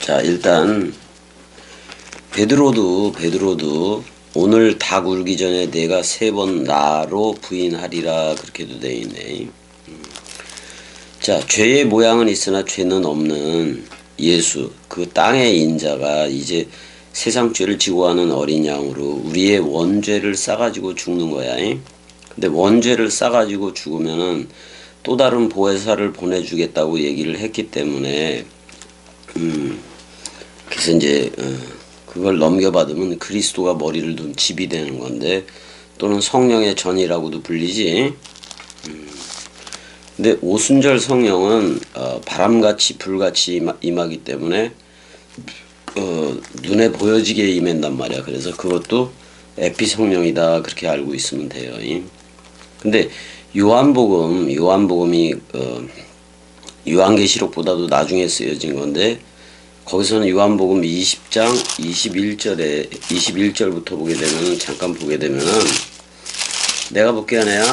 자, 일단 베드로도 오늘 닭 울기 전에 내가 3번 나로 부인하리라 그렇게도 돼 있네. 자, 죄의 모양은 있으나 죄는 없는 예수, 그 땅의 인자가 이제 세상 죄를 지고 가는 어린 양으로 우리의 원죄를 싸가지고 죽는 거야. 근데 원죄를 싸가지고 죽으면은 또 다른 보혜사를 보내주겠다고 얘기를 했기 때문에 그래서 이제 그걸 넘겨받으면 그리스도가 머리를 둔 집이 되는 건데, 또는 성령의 전이라고도 불리지. 근데 오순절 성령은 바람같이 불같이 임하기 때문에 눈에 보여지게 임한단 말이야. 그래서 그것도 에피 성령이다 그렇게 알고 있으면 돼요. 근데 요한복음이 요한계시록보다도 나중에 쓰여진 건데, 거기서는 요한복음 20장 21절부터 보게 되면은, 잠깐 보게 되면은, 내가 볼게 하나야.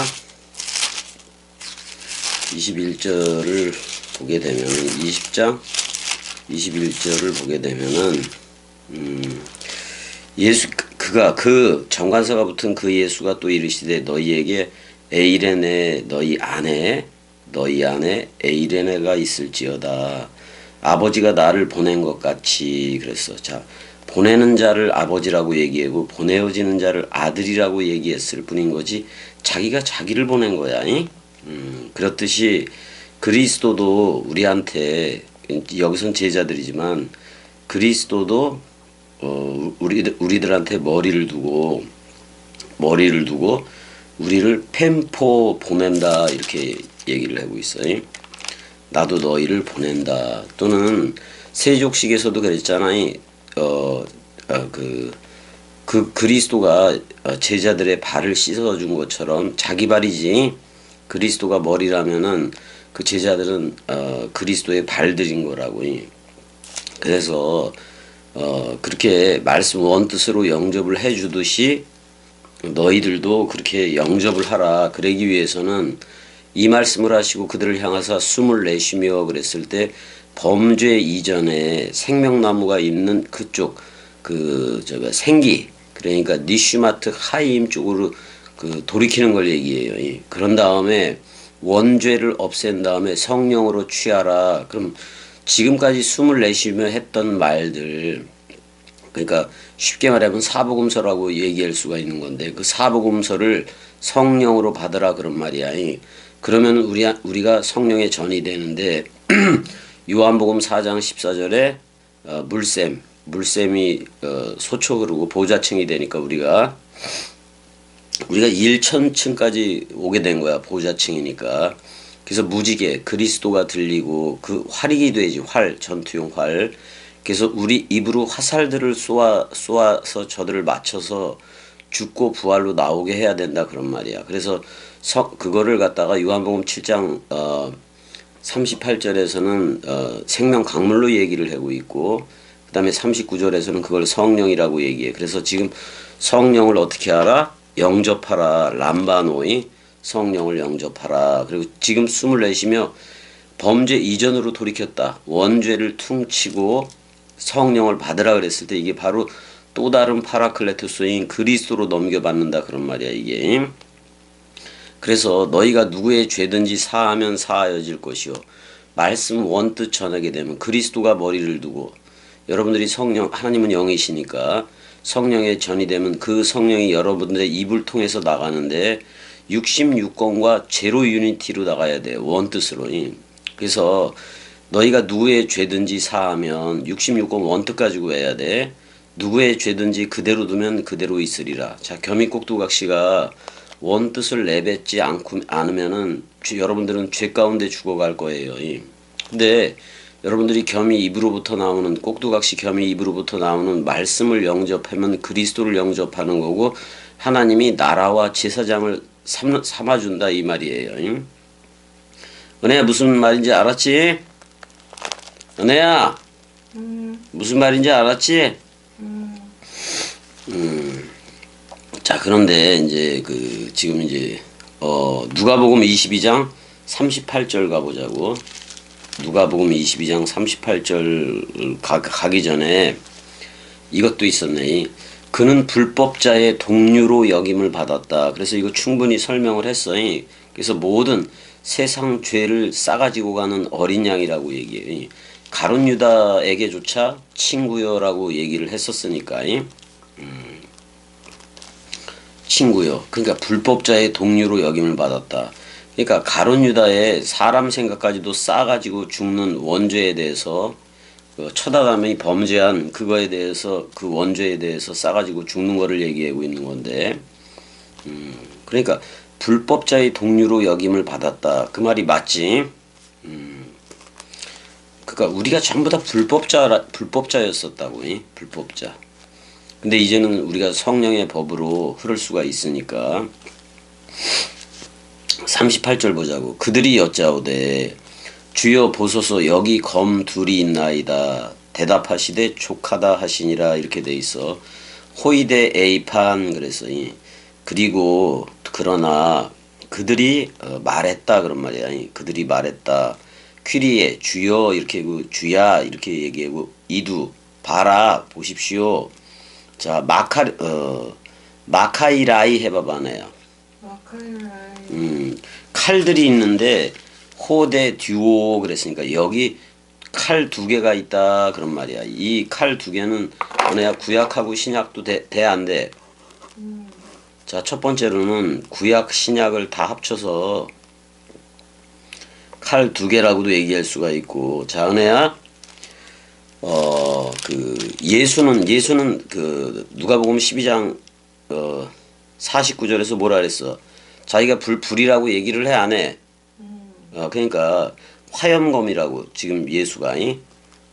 21절을 보게 되면은, 20장 21절을 보게 되면은, 그 정관사가 붙은 그 예수가 또 이르시되 너희에게 에이레네 너희 안에 에이레네가 있을지어다. 아버지가 나를 보낸 것 같이. 그랬어. 자, 보내는 자를 아버지라고 얘기하고 보내어지는 자를 아들이라고 얘기했을 뿐인 거지 자기가 자기를 보낸 거야. 그렇듯이 그리스도도 우리한테, 여기선 제자들이지만 그리스도도 우리들한테 머리를 두고 우리를 펜포 보낸다 이렇게 얘기를 하고 있어요. 나도 너희를 보낸다. 또는 세족식에서도 그랬잖아요. 그 그리스도가 제자들의 발을 씻어준 것처럼, 자기 발이지 그리스도가 머리라면은 그 제자들은 그리스도의 발들인 거라고. 그래서 그렇게 말씀 원뜻으로 영접을 해주듯이 너희들도 그렇게 영접을 하라. 그러기 위해서는 이 말씀을 하시고 그들을 향하사 숨을 내쉬며 그랬을 때, 범죄 이전에 생명나무가 있는 그쪽 생기, 그러니까 니슈마트 하임 쪽으로 돌이키는 걸 얘기해요. 그런 다음에 원죄를 없앤 다음에 성령으로 취하라. 그럼 지금까지 숨을 내쉬며 했던 말들, 그러니까 쉽게 말하면 사복음서라고 얘기할 수가 있는 건데, 그 사복음서를 성령으로 받으라 그런 말이야. 그러면 우리가 성령의 전이 되는데, 요한복음 4장 14절에 물샘이 소초 그르고 보좌층이 되니까 우리가 1천층까지 오게 된 거야. 보좌층이니까. 그래서 무지개 그리스도가 들리고 그 활이기 되지. 전투용 활. 그래서 우리 입으로 화살들을 쏘아서 저들을 맞춰서 죽고 부활로 나오게 해야 된다 그런 말이야. 그래서 그거를 갖다가 요한복음 7장 38절에서는 생명 강물로 얘기를 하고 있고, 그 다음에 39절에서는 그걸 성령이라고 얘기해. 그래서 지금 성령을 어떻게 하라? 영접하라. 람바노이 성령을 영접하라. 그리고 지금 숨을 내쉬며 범죄 이전으로 돌이켰다. 원죄를 퉁치고 성령을 받으라 그랬을 때, 이게 바로 또 다른 파라클레토스인 그리스도로 넘겨받는다 그런 말이야 이게. 그래서 너희가 누구의 죄든지 사하면 사하여질 것이요, 말씀 원뜻 전하게 되면 그리스도가 머리를 두고, 여러분들이 하나님은 영이시니까 성령의 전이 되면 그 성령이 여러분들의 입을 통해서 나가는데 66권과 제로 유니티로 나가야 돼. 원뜻으로. 그래서 너희가 누구의 죄든지 사하면 66권 원뜻 가지고 해야 돼. 누구의 죄든지 그대로 두면 그대로 있으리라. 자, 겸이꼭두각시가 원뜻을 내뱉지 않으면은 여러분들은 죄 가운데 죽어갈 거예요. 근데 여러분들이 겸이 입으로부터 나오는, 꼭두각시 겸이 입으로부터 나오는 말씀을 영접하면 그리스도를 영접하는 거고, 하나님이 나라와 제사장을 삼아준다 이 말이에요. 은혜야, 무슨 말인지 알았지? 은혜야, 무슨 말인지 알았지? 자, 그런데 이제 지금 이제 누가복음 22장 38절 가보자고. 누가복음 22장 38절 가기 전에 이것도 있었네. 그는 불법자의 동류로 여김을 받았다. 그래서 이거 충분히 설명을 했어. 그래서 모든 세상 죄를 싸가지고 가는 어린 양이라고 얘기해. 가룟 유다에게조차 친구여라고 얘기를 했었으니까. 친구요. 그러니까 불법자의 동류로 여김을 받았다. 그러니까 가룟 유다의 사람 생각까지도 싸가지고 죽는 원죄에 대해서 처다담이 범죄한 그거에 대해서 그 원죄에 대해서 싸가지고 죽는 거를 얘기하고 있는 건데, 그러니까 불법자의 동류로 여김을 받았다. 그 말이 맞지? 그러니까 우리가 전부 다 불법자였었다고, 불법자. 근데 이제는 우리가 성령의 법으로 흐를 수가 있으니까 38절 보자고. 그들이 여짜오되 주여 보소서 여기 검 둘이 있나이다. 대답하시되 족하다 하시니라. 이렇게 돼 있어. 호이데 에이판 그래서 그리고 그러나 그들이 말했다 그런 말이야. 그들이 말했다. 퀴리에 주여 이렇게 주야 이렇게 얘기하고 이두 봐라 보십시오. 자 마카이라이 해봐봐네요. 마카이라이. 칼들이 있는데 호대 듀오 그랬으니까 여기 칼 두 개가 있다 그런 말이야. 이 칼 두 개는 뭐냐 구약하고 신약도 돼 안 돼? 자, 첫 번째로는 구약 신약을 다 합쳐서 칼 두 개라고도 얘기할 수가 있고. 자, 은혜야. 예수는 그 누가복음 12장 49절에서 뭐라 그랬어? 자기가 불이라고 얘기를 해 안 해? 그러니까 화염검이라고 지금 예수가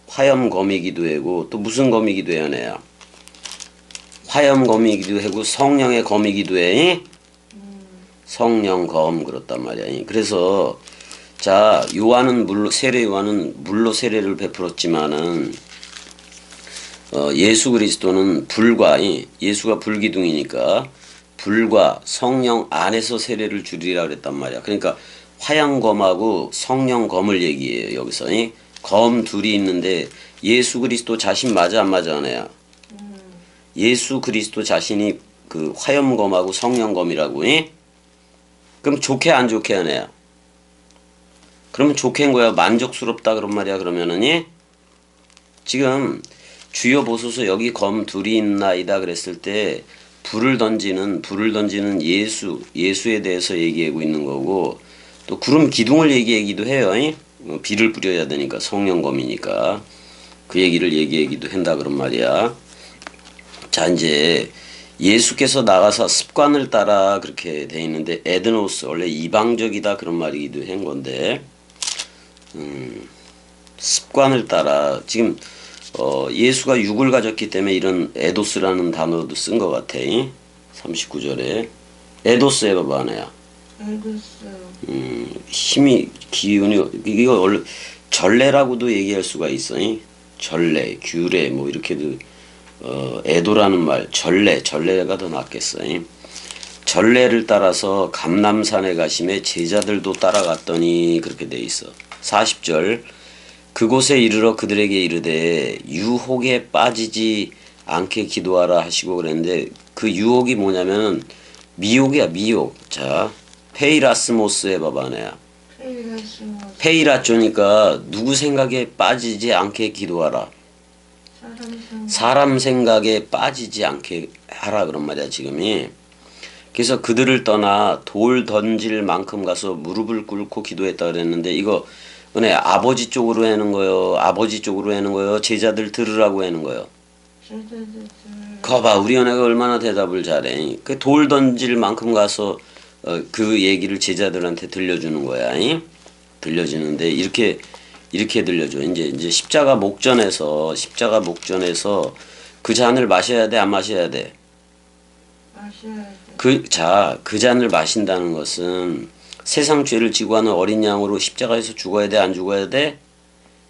화염검이기도 하고 또 무슨 검이기도 해야 해야 화염검이기도 하고 성령의 검이기도 해. 성령검 그렇단 말이야. 그래서 자 요한은 물로 세례 요한은 물로 세례를 베풀었지만은 예수 그리스도는 불과 예수가 불기둥이니까 불과 성령 안에서 세례를 주리라 그랬단 말이야. 그러니까 화양검하고 성령검을 얘기해요. 여기서 검 둘이 있는데 예수 그리스도 자신 맞아 안 맞아 하네요. 예수 그리스도 자신이 그 화염검하고 성령검이라고. 그럼 좋게 안 좋게 하네요. 그러면 좋게인 거야. 만족스럽다 그런 말이야. 그러면은 지금 주여 보소서 여기 검 둘이 있나이다 그랬을 때 불을 던지는 예수에 대해서 얘기하고 있는 거고 또 구름 기둥을 얘기하기도 해요. 비를 뿌려야 되니까 성령검이니까 그 얘기를 얘기하기도 한다 그런 말이야. 자 이제 예수께서 나가서 습관을 따라 그렇게 돼 있는데 에드노스 원래 이방적이다 그런 말이기도 한 건데 습관을 따라 지금 예수가 육을 가졌기 때문에 이런 에도스라는 단어도 쓴 것 같아. 39절에 에도스 해봐봐 아내야. 힘이 기운이 이거 원래 전례라고도 얘기할 수가 있어. 전례, 규례 뭐 이렇게도 에도라는 말 전례가 더 낫겠어. 전례를 따라서 감람산에 가심에 제자들도 따라갔더니 그렇게 돼 있어. 40절 그곳에 이르러 그들에게 이르되 유혹에 빠지지 않게 기도하라 하시고 그랬는데 그 유혹이 뭐냐면 미혹이야 미혹. 자 페이라스모스 해봐봐 내야. 페이라쪼니까 누구 생각에 빠지지 않게 기도하라. 사람 생각에 빠지지 않게 하라 그런 말이야 지금이. 그래서 그들을 떠나 돌 던질 만큼 가서 무릎을 꿇고 기도했다 그랬는데 이거 은혜 아버지 쪽으로 하는 거요? 아버지 쪽으로 하는 거요? 제자들 들으라고 하는 거요? 거봐 우리 은혜가 얼마나 대답을 잘해. 그 돌 던질 만큼 가서 그 얘기를 제자들한테 들려주는 거야. 들려주는데 이렇게 들려줘. 이제 십자가 목전에서 그 잔을 마셔야 돼, 안 마셔야 돼? 마셔야 돼. 그 잔을 마신다는 것은 세상 죄를 지고 하는 어린 양으로 십자가에서 죽어야 돼, 안 죽어야 돼?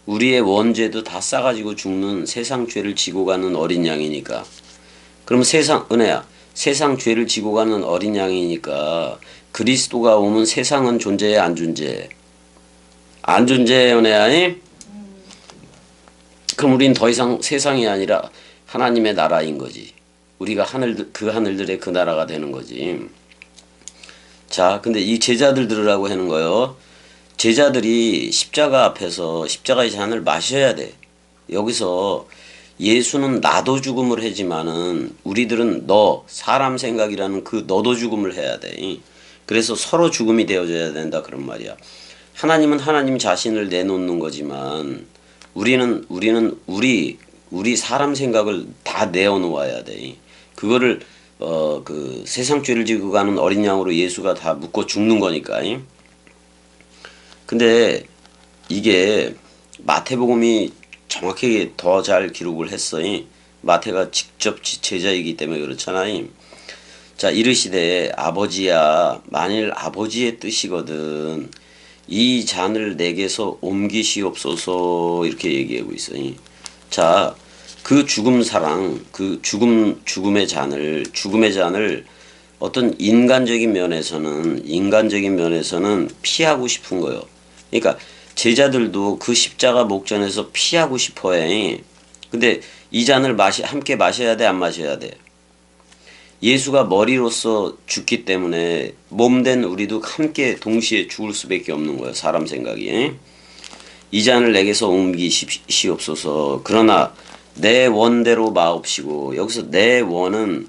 우리의 원죄도 다 싸가지고 죽는 세상 죄를 지고 가는 어린 양이니까. 그럼 은혜야, 세상 죄를 지고 가는 어린 양이니까 그리스도가 오면 세상은 존재해, 안 존재해? 안 존재하네. 그럼 우린 더 이상 세상이 아니라 하나님의 나라인 거지. 우리가 그 하늘들의 그 나라가 되는 거지. 자, 근데 이 제자들 들으라고 하는 거요. 제자들이 십자가 앞에서 십자가의 잔을 마셔야 돼. 여기서 예수는 나도 죽음을 하지만은 우리들은 너, 사람 생각이라는 그 너도 죽음을 해야 돼. 그래서 서로 죽음이 되어져야 된다 그런 말이야. 하나님은 하나님 자신을 내놓는 거지만 우리는 우리 사람 생각을 다 내어놓아야 돼. 그거를 그 세상 죄를 지고 가는 어린 양으로 예수가 다 묻고 죽는 거니까. 근데 이게 마태복음이 정확하게 더 잘 기록을 했어. 마태가 직접 제자이기 때문에 그렇잖아요. 자, 이르시되 아버지야, 만일 아버지의 뜻이거든 이 잔을 내게서 옮기시옵소서, 이렇게 얘기하고 있어요. 자, 그 죽음의 잔을 어떤 인간적인 면에서는 피하고 싶은 거예요. 그러니까 제자들도 그 십자가 목전에서 피하고 싶어해. 근데 이 잔을 함께 마셔야 돼, 안 마셔야 돼? 예수가 머리로서 죽기 때문에 몸된 우리도 함께 동시에 죽을 수밖에 없는 거예요. 사람 생각이. 이 잔을 내게서 옮기시옵소서. 그러나 내 원대로 마옵시고, 여기서 내 원은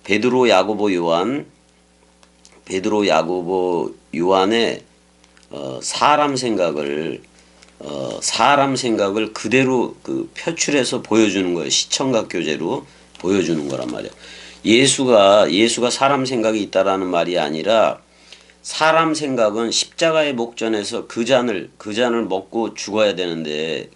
베드로, 야고보, 요한의 사람 생각을 그대로 그 표출해서 보여주는 거예요. 시청각 교제로 보여주는 거란 말이야. 예수가 사람 생각이 있다라는 말이 아니라 사람 생각은 십자가의 목전에서 그 잔을 먹고 죽어야 되는데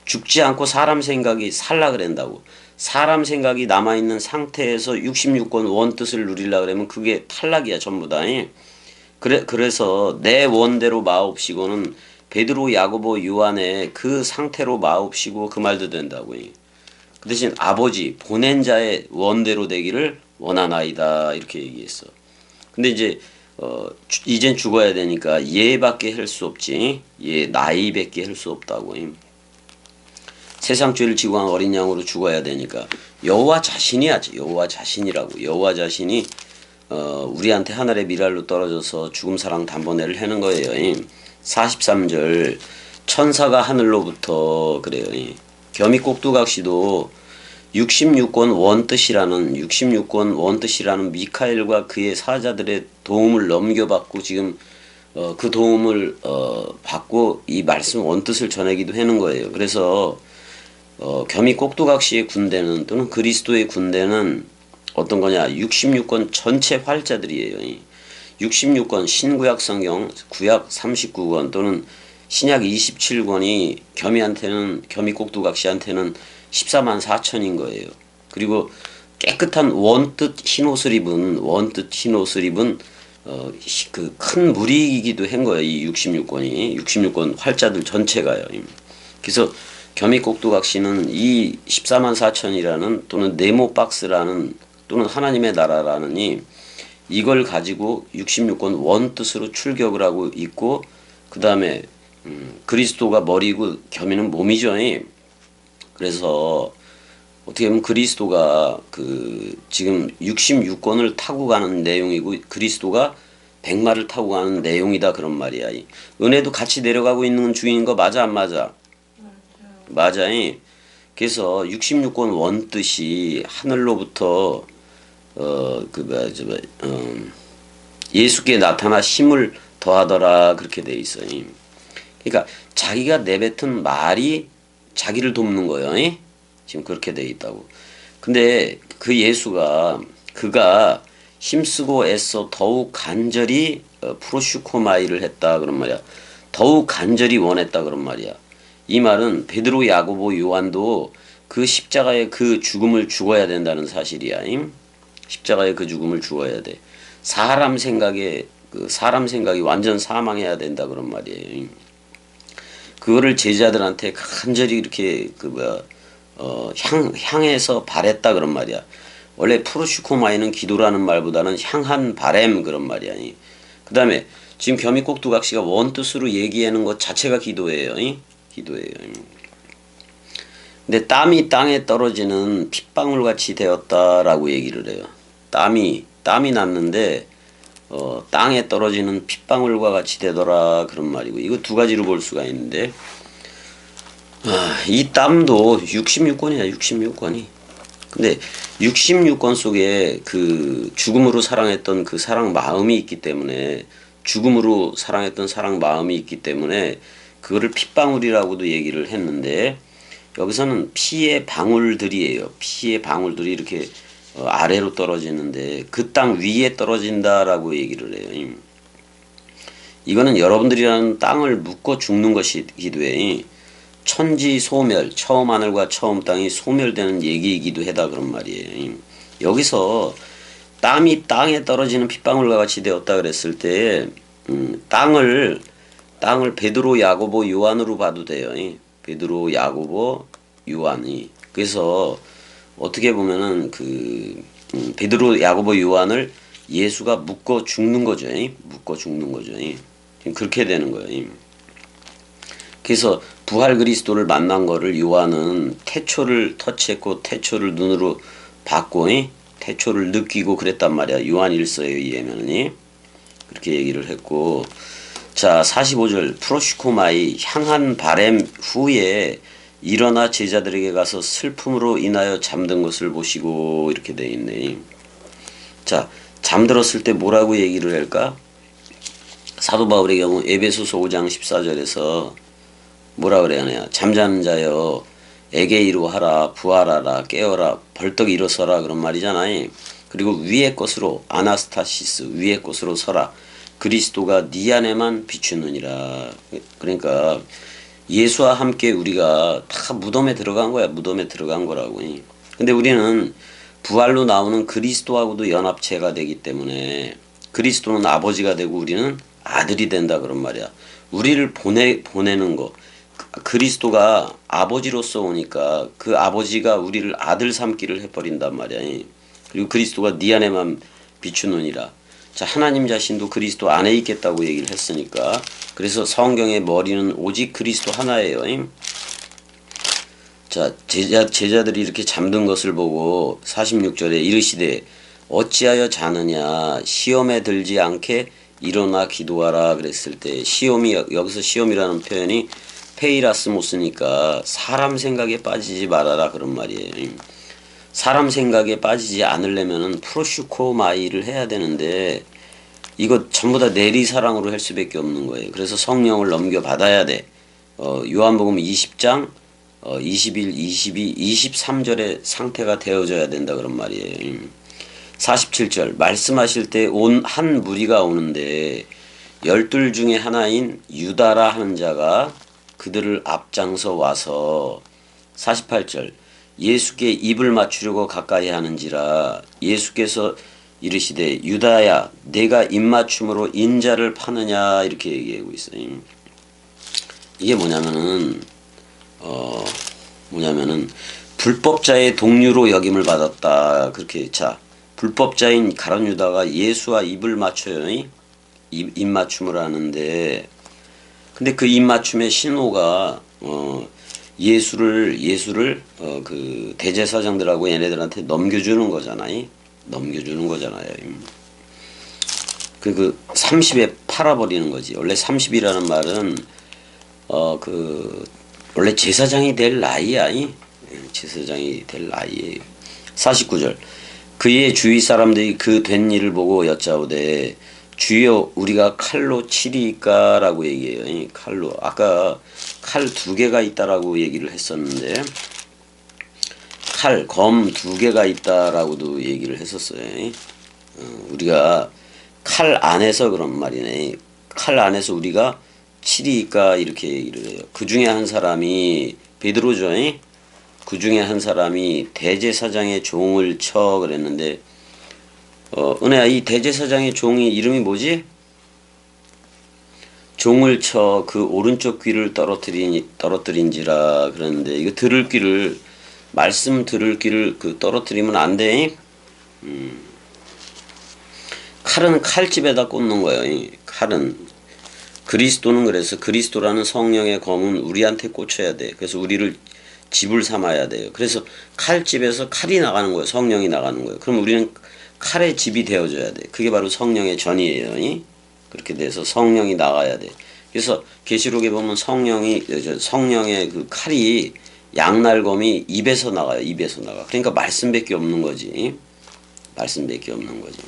죽지 않고 사람 생각이 살라 그런다고. 사람 생각이 남아있는 상태에서 66권 원뜻을 누리려 그러면 그게 탈락이야 전부 다. 그래서 내 원대로 마옵시고는 베드로, 야고보, 요한의 그 상태로 마옵시고 그 말도 된다고. 그 대신 아버지 보낸 자의 원대로 되기를 원하나이다 이렇게 얘기했어. 근데 이젠 죽어야 되니까 얘밖에 할 수 없지. 얘 나이밖에 할 수 없다고. 세상 죄를 지고 간 어린 양으로 죽어야 되니까 여호와 자신이 하지. 여호와 자신이라고. 여호와 자신이 우리한테 하늘의 미랄로 떨어져서 죽음 사랑 단번에를 하는 거예요. 43절 천사가 하늘로부터 그래요. 겸이 꼭두각시도 66권 원뜻이라는 미카엘과 그의 사자들의 도움을 넘겨받고 지금 그 도움을 받고 이 말씀 원뜻을 전하기도 하는 거예요. 그래서 겸이 꼭두각시의 군대는 또는 그리스도의 군대는 어떤 거냐? 66권 전체 활자들이에요. 66권 신구약 성경 구약 39권 또는 신약 27권이 겸이 꼭두각시한테는 14만 4천인 거예요. 그리고 깨끗한 원뜻 흰옷을 입은 그 큰 무리이기도 한 거예요. 이 66권 활자들 전체가요. 그래서 겸이 꼭두각시는 이 14만 4천이라는 또는 네모박스라는 또는 하나님의 나라라는 이걸 가지고 66권 원뜻으로 출격을 하고 있고, 그 다음에 그리스도가 머리고 겸이는 몸이죠. 그래서 어떻게 보면 그리스도가 지금 66권을 타고 가는 내용이고 그리스도가 100마를 타고 가는 내용이다 그런 말이야. 은혜도 같이 내려가고 있는 중인 거 맞아 안 맞아? 맞아. 그래서 66권 원뜻이 하늘로부터 예수께 나타나 힘을 더하더라 그렇게 돼 있어요. 그러니까 자기가 내뱉은 말이 자기를 돕는 거예요. 지금 그렇게 돼 있다고. 근데 그 그가 힘쓰고 애써 더욱 간절히 프로슈코마이를 했다 그런 말이야. 더욱 간절히 원했다 그런 말이야. 이 말은 베드로, 야고보, 요한도 그 십자가의 그 죽음을 죽어야 된다는 사실이야. 십자가의 그 죽음을 죽어야 돼. 사람 생각이 완전 사망해야 된다 그런 말이에요. 그거를 제자들한테 간절히 이렇게 향해서 바랬다 그런 말이야. 원래 프로슈코마이는 기도라는 말보다는 향한 바램 그런 말이야. 그 다음에 지금 겸이꼭두각시가 원뜻으로 얘기하는 것 자체가 기도예요. 기도예요. 근데 땀이 땅에 떨어지는 핏방울 같이 되었다라고 얘기를 해요. 땀이 났는데 땅에 떨어지는 핏방울과 같이 되더라 그런 말이고, 이거 두 가지로 볼 수가 있는데, 이 땀도 66권이야. 66권이. 근데 66권 속에 그 죽음으로 사랑했던 그 사랑 마음이 있기 때문에, 죽음으로 사랑했던 사랑 마음이 있기 때문에 그거를 핏방울이라고도 얘기를 했는데, 여기서는 피의 방울들이에요. 피의 방울들이 이렇게 아래로 떨어지는데 그 땅 위에 떨어진다라고 얘기를 해요. 이거는 여러분들이라는 땅을 묻고 죽는 것이 기도해. 천지 소멸, 처음 하늘과 처음 땅이 소멸되는 얘기이기도 하다 그런 말이에요. 여기서 땀이 땅에 떨어지는 핏방울과 같이 되었다 그랬을 때 땅을 베드로, 야고보, 요한으로 봐도 돼요. 베드로, 야고보, 요한이. 그래서 어떻게 보면은 베드로, 야고보, 요한을 예수가 묶어 죽는 거죠. 묶어 죽는 거죠. 그렇게 되는 거예요. 그래서 부활 그리스도를 만난 거를 요한은 태초를 터치했고 태초를 눈으로 봤고 태초를 느끼고 그랬단 말이야. 요한 1서에 의하면은 그렇게 얘기를 했고, 자 45절 프로시코마이 향한 바램 후에 일어나 제자들에게 가서 슬픔으로 인하여 잠든 것을 보시고 이렇게 돼 있네. 자 잠들었을 때 뭐라고 얘기를 할까? 사도 바울의 경우 에베소서 5장 14절에서 뭐라 그래야 하냐? 잠자는 자여 에게 이루하라, 부활하라, 깨어라, 벌떡 일어서라 그런 말이잖아요. 그리고 위의 것으로 아나스타시스 위의 것으로 서라. 그리스도가 네 안에만 비추느니라. 그러니까 예수와 함께 우리가 다 무덤에 들어간 거야. 무덤에 들어간 거라고. 근데 우리는 부활로 나오는 그리스도하고도 연합체가 되기 때문에 그리스도는 아버지가 되고 우리는 아들이 된다 그런 말이야. 우리를 보내는 거. 그리스도가 아버지로서 오니까 그 아버지가 우리를 아들 삼기를 해버린단 말이야. 그리고 그리스도가 네 안에만 비추느니라. 자, 하나님 자신도 그리스도 안에 있겠다고 얘기를 했으니까, 그래서 성경의 머리는 오직 그리스도 하나예요. 자, 제자들이 이렇게 잠든 것을 보고 46절에 이르시되 어찌하여 자느냐, 시험에 들지 않게 일어나 기도하라 그랬을 때, 시험이 여기서 시험이라는 표현이 페이라스 못 쓰니까 사람 생각에 빠지지 말아라 그런 말이에요. 사람 생각에 빠지지 않으려면은 프로슈코마이를 해야 되는데 이거 전부 다 내리사랑으로 할 수밖에 없는 거예요. 그래서 성령을 넘겨받아야 돼. 요한복음 20장 21, 22, 23절의 상태가 되어져야 된다 그런 말이에요. 47절 말씀하실 때 온 한 무리가 오는데 12 중에 하나인 유다라 하는 자가 그들을 앞장서 와서 48절 예수께 입을 맞추려고 가까이 하는지라 예수께서 이르시되 유다야 내가 입맞춤으로 인자를 파느냐 이렇게 얘기하고 있어요. 이게 뭐냐면은 불법자의 동류로 여김을 받았다 그렇게. 자 불법자인 가룟 유다가 예수와 입을 맞춰요. 입맞춤을 하는데 근데 그 입맞춤의 신호가 예수를 그 대제사장들하고 얘네들한테 넘겨주는 거잖아요. 넘겨주는 거잖아요. 그 30에 팔아버리는 거지. 원래 30이라는 말은 원래 제사장이 될 나이야. 제사장이 될 나이에요. 49절 그의 주위 사람들이 그 된 일을 보고 여짜오되 주여 우리가 칼로 치리이까 라고 얘기해요. 칼로. 아까 칼 2개가 있다라고 얘기를 했었는데 검 2개가 있다라고도 얘기를 했었어요. 우리가 칼 안에서 그런 말이네. 칼 안에서 우리가 치리이까 이렇게 얘기를 해요. 그 중에 한 사람이 베드로죠. 그 중에 한 사람이 대제사장의 종을 쳐 그랬는데 은혜야 이 대제사장의 종이 이름이 뭐지? 종을 쳐 그 오른쪽 귀를 떨어뜨린지라 그러는데 이거 들을 귀를 말씀 들을 귀를 떨어뜨리면 안 돼. 칼은 칼집에다 꽂는 거예요. 칼은 그리스도는 그래서 그리스도라는 성령의 검은 우리한테 꽂혀야 돼. 그래서 우리를 집을 삼아야 돼요. 그래서 칼집에서 칼이 나가는 거예요. 성령이 나가는 거예요. 그럼 우리는 칼의 집이 되어줘야 돼. 그게 바로 성령의 전이에요. 그렇게 돼서 성령이 나가야 돼. 그래서 계시록에 보면 성령의 그 칼이 양날검이 입에서 나가요. 입에서 나가. 그러니까 말씀밖에 없는 거지. 말씀밖에 없는 거죠.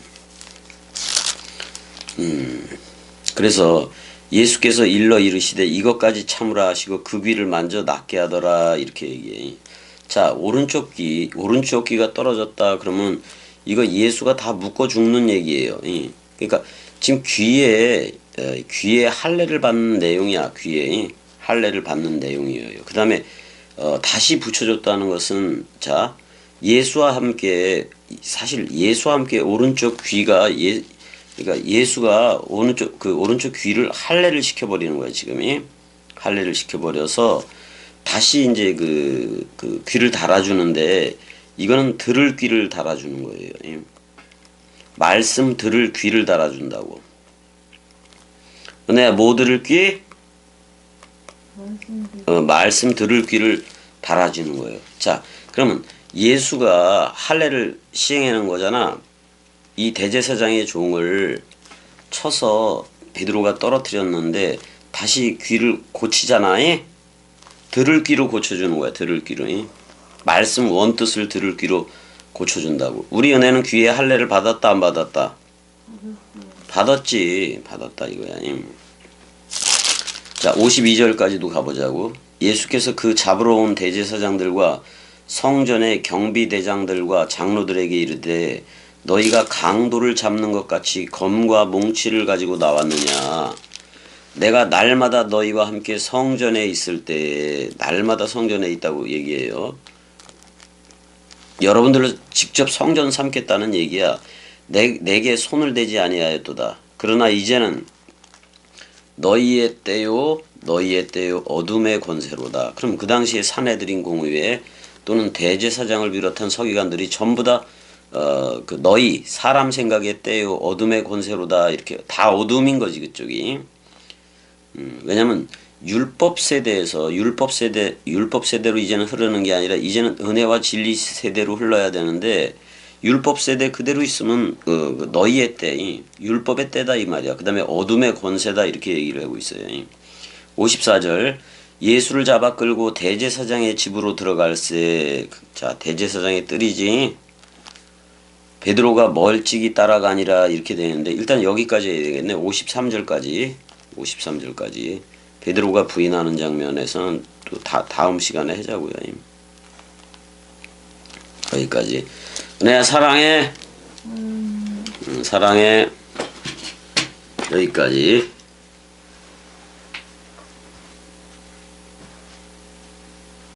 그래서 예수께서 일러 이르시되 이것까지 참으라 하시고 그 귀를 만져 낫게 하더라 이렇게 얘기해. 자, 오른쪽 귀가 떨어졌다 그러면 이거 예수가 다 묶어 죽는 얘기예요. 그러니까 지금 귀에 할례를 받는 내용이야. 귀에 할례를 받는 내용이에요. 그 다음에 다시 붙여줬다는 것은 자 예수와 함께 사실 예수와 함께 오른쪽 귀가 그러니까 예수가 오른쪽 귀를 할례를 시켜버리는 거예요. 지금이 할례를 시켜버려서 다시 이제 그 귀를 달아주는데 이거는 들을 귀를 달아주는 거예요. 말씀 들을 귀를 달아준다고. 은혜야 뭐 들을 귀? 말씀 들을 귀를 달아주는 거예요. 자 그러면 예수가 할례를 시행하는 거잖아. 이 대제사장의 종을 쳐서 베드로가 떨어뜨렸는데 다시 귀를 고치잖아. 들을 귀로 고쳐주는 거야. 들을 귀로. 말씀 원뜻을 들을 귀로 고쳐준다고. 우리 은혜는 귀에 할례를 받았다 안 받았다? 받았지. 받았다 이거야. 자 52절까지도 가보자고. 예수께서 그 잡으러 온 대제사장들과 성전의 경비대장들과 장로들에게 이르되 너희가 강도를 잡는 것 같이 검과 몽치를 가지고 나왔느냐. 내가 날마다 너희와 함께 성전에 있을 때 날마다 성전에 있다고 얘기해요. 여러분들을 직접 성전 삼겠다는 얘기야. 내게 손을 대지 아니하였도다. 그러나 이제는 너희의 때요 어둠의 권세로다. 그럼 그 당시에 산헤드린 공의회 또는 대제사장을 비롯한 서기관들이 전부 다 그 너희 사람 생각의 때요 어둠의 권세로다 이렇게 다 어둠인 거지 그쪽이. 왜냐면 율법 세대로 이제는 흐르는 게 아니라 이제는 은혜와 진리 세대로 흘러야 되는데 율법 세대 그대로 있으면 너희의 때 율법의 때다 이 말이야. 그 다음에 어둠의 권세다 이렇게 얘기를 하고 있어요. 54절 예수를 잡아 끌고 대제사장의 집으로 들어갈새. 자 대제사장의 뜰이지. 베드로가 멀찍이 따라가니라 이렇게 되는데 일단 여기까지 해야 되겠네. 53절까지 베드로가 부인하는 장면에서는 또 다음 시간에 하자고요. 거기까지. 은혜야 사랑해. 사랑해. 여기까지.